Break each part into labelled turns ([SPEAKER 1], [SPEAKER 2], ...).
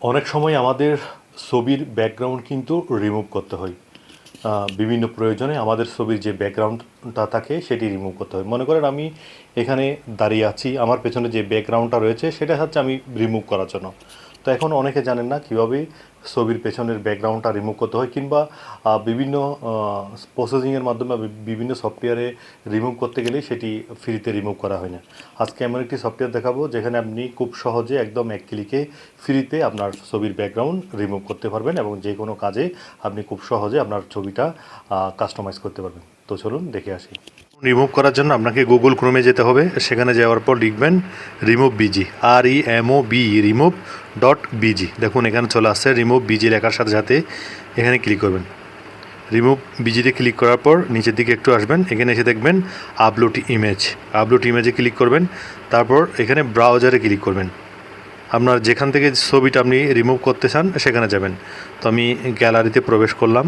[SPEAKER 1] অনেক সময় আমাদের ছবির ব্যাকগ্রাউন্ড কিন্তু রিমুভ করতে হয়। বিভিন্ন প্রয়োজনে আমাদের ছবির যে ব্যাকগ্রাউন্ডটা থাকে সেটি রিমুভ করতে হয়। মনে করেন আমি এখানে দাঁড়িয়ে আছি, আমার পেছনে যে ব্যাকগ্রাউন্ডটা রয়েছে সেটা হচ্ছে আমি রিমুভ করার জন্য। তো এখন অনেকে জানেন না কীভাবে ছবির পেছনের ব্যাকগ্রাউন্ডটা রিমুভ করতে হয়, কিংবা বিভিন্ন প্রসেসিংয়ের মাধ্যমে বিভিন্ন সফটওয়্যারে রিমুভ করতে গেলে সেটি ফ্রিতে রিমুভ করা হয় না। আজকে এমন একটি সফটওয়্যার দেখাবো যেখানে আপনি খুব সহজে একদম এক ক্লিকে ফ্রিতে আপনার ছবির ব্যাকগ্রাউন্ড রিমুভ করতে পারবেন এবং যে কোনো কাজে আপনি খুব সহজে আপনার ছবিটা কাস্টমাইজ করতে পারবেন। তো চলুন দেখে আসি। রিমুভ করার জন্য আপনাকে গুগল ক্রোমে যেতে হবে। সেখানে যাওয়ার পর লিখবেন remove busy, REMOV remove .bg। দেখুন এখানে চলে আসছে রিমুভ বিজি লেখার সাথে সাথে এখানে ক্লিক করবেন। রিমুভ বিজিতে ক্লিক করার পর নিচের দিকে একটু আসবেন, এখানে এসে দেখবেন আপলোড ইমেজে ক্লিক করবেন। তারপর এখানে ব্রাউজারে ক্লিক করবেন। আপনার যেখান থেকে ছবিটা আপনি রিমুভ করতে চান সেখানে যাবেন। তো আমি গ্যালারিতে প্রবেশ করলাম।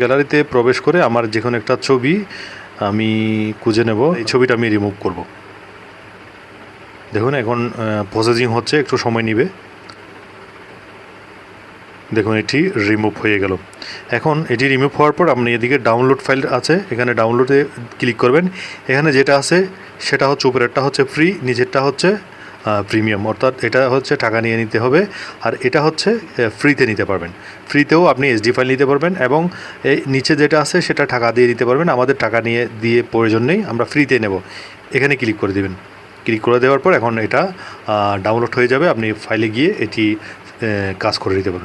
[SPEAKER 1] গ্যালারিতে প্রবেশ করে আমার যে কোনো একটা ছবি আমি খুঁজে নেব, এই ছবিটা আমি রিমুভ করব। দেখুন এখন প্রসেসিং হচ্ছে, একটু সময় নেবে। দেখুন এটি রিমুভ হয়ে গেল। এখন এটি রিমুভ হওয়ার পর আপনি এদিকে ডাউনলোড ফাইল আছে, এখানে ডাউনলোডে ক্লিক করবেন। এখানে যেটা আছে সেটা হচ্ছে উপরেরটা হচ্ছে ফ্রি, নিচেরটা হচ্ছে প্রিমিয়াম, অর্থাৎ এটা হচ্ছে টাকা নিয়ে নিতে হবে, আর এটা হচ্ছে ফ্রিতে নিতে পারবেন। ফ্রিতেও আপনি SD ফাইল নিতে পারবেন এবং এই নিচে যেটা আছে সেটা টাকা দিয়ে নিতে পারবেন। আমাদের টাকা দিয়ে প্রয়োজন নেই, আমরা ফ্রিতে নেব। এখানে ক্লিক করে দেবেন। ক্লিক করে দেওয়ার পর এখন এটা ডাউনলোড হয়ে যাবে, আপনি ফাইলে গিয়ে এটি কাজ করে নিতে পারবেন।